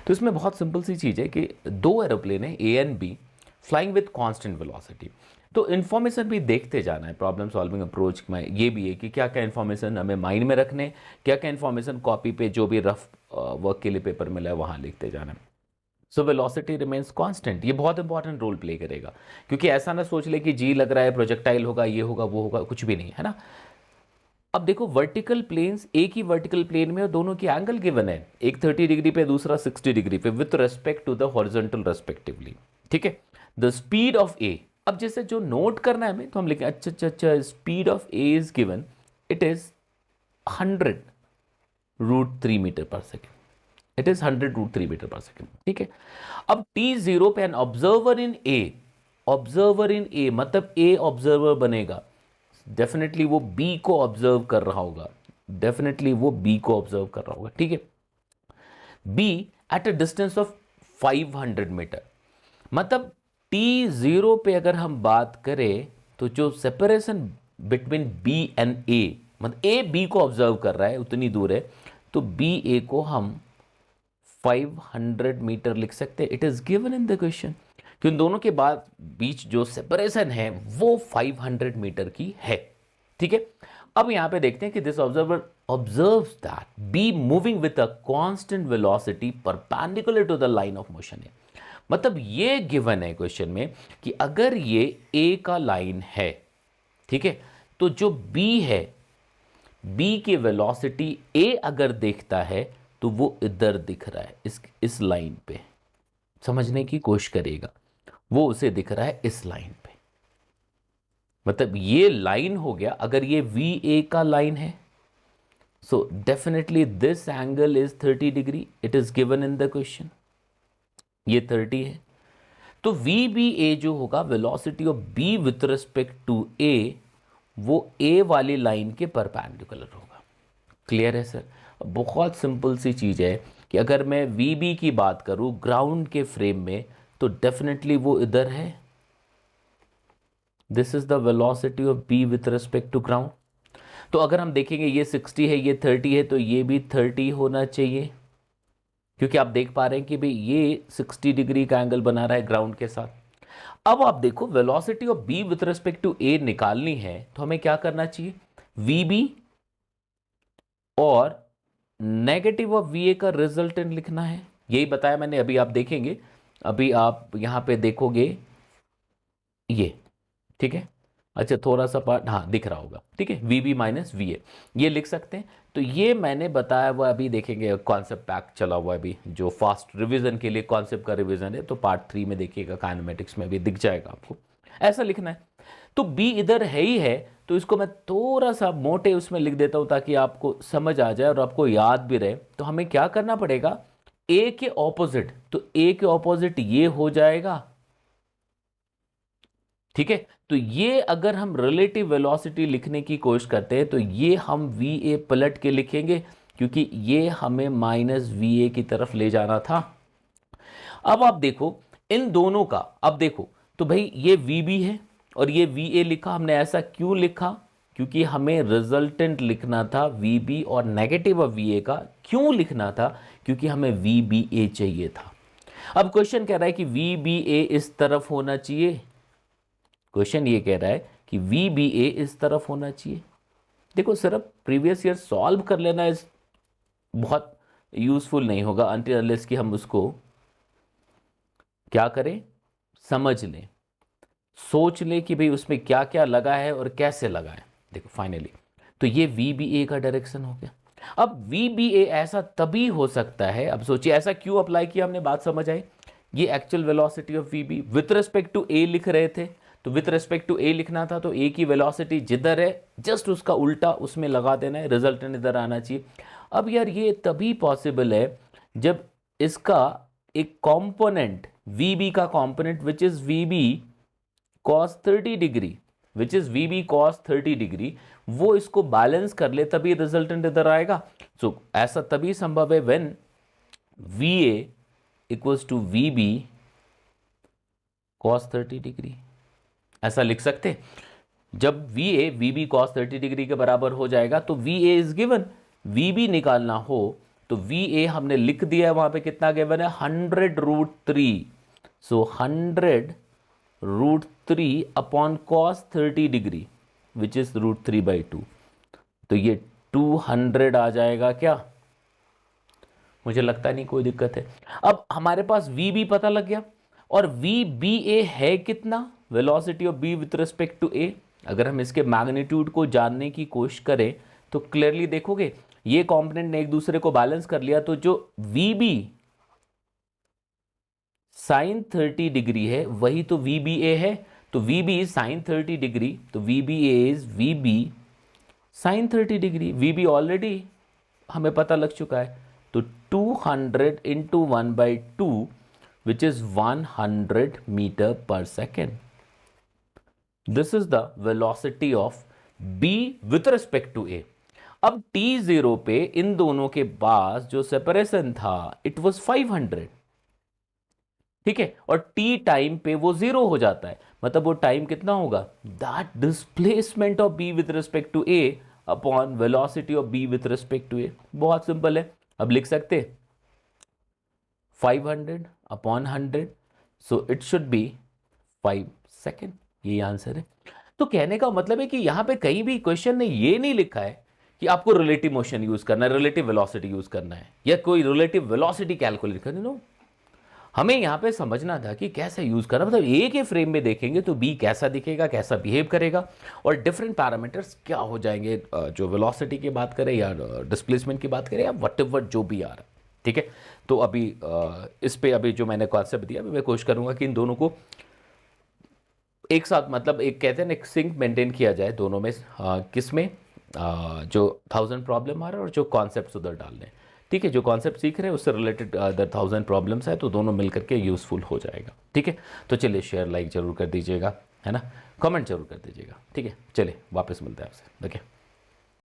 तो इसमें बहुत सिंपल सी चीज़ है कि दो एरोप्लेन है a and b flying with constant velocity. तो इन्फॉर्मेशन भी देखते जाना है प्रॉब्लम सॉल्विंग अप्रोच में। ये भी है कि क्या क्या इन्फॉर्मेशन हमें माइंड में रखने, क्या क्या इन्फॉर्मेशन कॉपी पे जो भी रफ वर्क के लिए पेपर मिला है वहाँ लिखते जाना है। सो वेलोसिटी रिमेन्स कांस्टेंट, ये बहुत इंपॉर्टेंट रोल प्ले करेगा, क्योंकि ऐसा ना सोच ले कि जी लग रहा है प्रोजेक्टाइल होगा, ये होगा वो होगा, कुछ भी नहीं है ना। अब देखो वर्टिकल प्लेन्स, एक ही वर्टिकल प्लेन में और दोनों की एंगल गिवन है, एक 30 डिग्री पे दूसरा 60 डिग्री पे with respect to the horizontal respectively. ठीक है, द स्पीड ऑफ ए, अब जैसे जो नोट करना है हमें तो हम लिखें अच्छा अच्छा अच्छा, speed of A is given, it is 100√3 metre per second, it is 100√3 metre per second. ठीक है, अब t0 पे an observer in A, observer in A मतलब ए ऑब्जर्वर बनेगा, डेफिनेटली वो बी को ऑब्जर्व कर रहा होगा, डेफिनेटली वो बी को ऑब्जर्व कर रहा होगा। ठीक है, B at a distance of 500 metre, मतलब t0 पे अगर हम बात करें तो जो separation between B and A, मतलब ए बी को ऑब्जर्व कर रहा है उतनी दूर है, तो बी ए को हम 500 मीटर लिख सकते हैं। It is given in the question कि उन दोनों के बाद बीच जो सेपरेशन है वो 500 मीटर की है। ठीक है, अब यहां पे देखते हैं कि this observer observes that B moving with a constant velocity perpendicular to the line of motion है। मतलब ये गिवन है क्वेश्चन में कि अगर ये ए का लाइन है, ठीक है, तो जो बी है, बी की वेलोसिटी ए अगर देखता है तो वो इधर दिख रहा है, इस लाइन पे, समझने की कोशिश करिएगा, वो उसे दिख रहा है इस लाइन पे। मतलब ये लाइन हो गया, अगर ये वी ए का लाइन है, so definitely this angle is 30 degree, it is given in the question, ये 30 है। तो वी बी ए जो होगा velocity of B with respect to A, वो ए वाली लाइन के परपेंडिकुलर होगा। क्लियर है सर? बहुत सिंपल सी चीज़ है कि अगर मैं वी बी की बात करूं ग्राउंड के फ्रेम में, तो डेफिनेटली वो इधर है, this is the velocity of B with respect to ground. तो अगर हम देखेंगे ये 60 है, ये 30 है, तो ये भी 30 होना चाहिए, क्योंकि आप देख पा रहे हैं कि भाई ये 60 डिग्री का एंगल बना रहा है ग्राउंड के साथ। अब आप देखो velocity of B with respect to A निकालनी है, तो हमें क्या करना चाहिए, वी बी और नेगेटिव ऑफ वी ए का रिजल्टेंट लिखना है। यही बताया मैंने, अभी आप देखेंगे, अभी आप यहां पे देखोगे ये, ठीक है, अच्छा थोड़ा सा पार्ट हाँ दिख रहा होगा, ठीक है, V B minus V A ये लिख सकते हैं। तो ये मैंने बताया हुआ, अभी देखेंगे कॉन्सेप्ट पैक चला हुआ है अभी, जो फास्ट रिवीजन के लिए कॉन्सेप्ट का रिवीजन है, तो पार्ट 3 में देखिएगा, काइनेमेटिक्स में भी दिख जाएगा आपको, ऐसा लिखना है। तो बी इधर है ही है, तो इसको मैं थोड़ा सा मोटे उसमें लिख देता हूं ताकि आपको समझ आ जाए और आपको याद भी रहे। तो हमें क्या करना पड़ेगा, ए के ऑपोजिट, तो ए के ऑपोजिट ये हो जाएगा, ठीक है। तो ये अगर हम रिलेटिव वेलोसिटी लिखने की कोशिश करते हैं तो ये हम वी ए पलट के लिखेंगे, क्योंकि ये हमें माइनस वी ए की तरफ ले जाना था। अब आप देखो इन दोनों का, अब देखो तो भाई ये वी बी है और ये वी ए लिखा, हमने ऐसा क्यों लिखा, क्योंकि हमें रिजल्टेंट लिखना था वी बी और नेगेटिव ऑफ वी ए का क्यों लिखना था, क्योंकि हमें वी बी ए चाहिए था। अब क्वेश्चन कह रहा है कि वी बी ए इस तरफ होना चाहिए, क्वेश्चन ये कह रहा है कि वी बी ए इस तरफ होना चाहिए। देखो सिर्फ प्रीवियस ईयर सॉल्व कर लेना इस बहुत यूजफुल नहीं होगा अनटिल अनलेस कि हम उसको क्या करें, समझ लें, सोच लें कि भाई उसमें क्या क्या लगा है और कैसे लगा है। देखो फाइनली तो ये वी बी ए का डायरेक्शन हो गया। अब वी बी ए ऐसा तभी हो सकता है, अब सोचिए ऐसा क्यों अप्लाई किया हमने, बात समझ आई। ये actual velocity of V B with respect to A लिख रहे थे, तो विथ रिस्पेक्ट टू ए लिखना था, तो ए की वेलोसिटी जिधर है जस्ट उसका उल्टा उसमें लगा देना है, रिजल्टेंट इधर आना चाहिए। अब यार ये तभी पॉसिबल है जब इसका एक कंपोनेंट वी बी का component which is V B cos 30 डिग्री, which is V B cos 30 डिग्री, वो इसको बैलेंस कर ले, तभी रिजल्टेंट इधर आएगा। सो ऐसा तभी संभव है when V A equals to V B cos 30 डिग्री, ऐसा लिख सकते। जब वी बी cos 30 डिग्री के बराबर हो जाएगा तो V A is given, V B निकालना हो तो वी ए हमने लिख दिया है, वहां पे कितना गिवन है 100√3, सो 100√3 अपॉन कॉस 30 डिग्री विच इज √3/2, तो ये 200 आ जाएगा क्या? मुझे लगता नहीं कोई दिक्कत है। अब हमारे पास वी बी पता लग गया, और वी बी ए है कितना, velocity of B with respect to A. अगर हम इसके मैग्नीट्यूड को जानने की कोशिश करें तो क्लियरली देखोगे ये कंपोनेंट ने एक दूसरे को बैलेंस कर लिया, तो जो वी बी साइन 30 डिग्री है वही तो वी बी ए है, तो वी बी साइन 30 डिग्री, तो V B A is V B sine 30 डिग्री। वी बी ऑलरेडी हमें पता लग चुका है, तो 200 into 1/2 which is 100 meter per second. This is the velocity of B with respect to A. अब t0 पे इन दोनों के पास जो सेपरेशन था इट वाज 500, ठीक है, और t टाइम पे वो 0 हो जाता है, मतलब वो टाइम कितना होगा, that displacement of B with respect to A upon velocity of B with respect to A। बहुत सिंपल है, अब लिख सकते 500 upon 100, so it should be 5 second, ये आंसर है। तो कहने का मतलब है कि यहां पे कहीं भी क्वेश्चन ने ये नहीं लिखा है कि आपको रिलेटिव मोशन यूज करना है, रिलेटिव वेलोसिटी यूज करना है, या कोई रिलेटिव वेलोसिटी कैलकुलेट करनी। नो, हमें यहां पे समझना था कि कैसे यूज करना, मतलब ए के फ्रेम में देखेंगे तो बी कैसा दिखेगा, कैसा बिहेव करेगा, और डिफरेंट पैरामीटर्स क्या हो जाएंगे, जो वेलोसिटी की बात करें या डिस्प्लेसमेंट की बात करें या वटेवर जो भी आ रहा है, ठीक है। तो अभी इस पे अभी जो मैंने कॉन्सेप्ट दिया मैं कोशिश करूंगा कि इन दोनों को एक साथ, मतलब एक कहते हैं ना, एक सिंक मेंटेन किया जाए दोनों में, किस में, जो 1000 प्रॉब्लम आ रहा है और जो कॉन्सेप्ट उधर डालने हैं, ठीक है। जो कॉन्सेप्ट सीख रहे हैं उससे रिलेटेड अदर 1000 प्रॉब्लम्स है, तो दोनों मिलकर के यूजफुल हो जाएगा, ठीक है। तो चलिए शेयर लाइक जरूर कर दीजिएगा, है ना, कमेंट जरूर कर दीजिएगा, ठीक है। चलिए वापस मिलते हैं आपसे, ओके।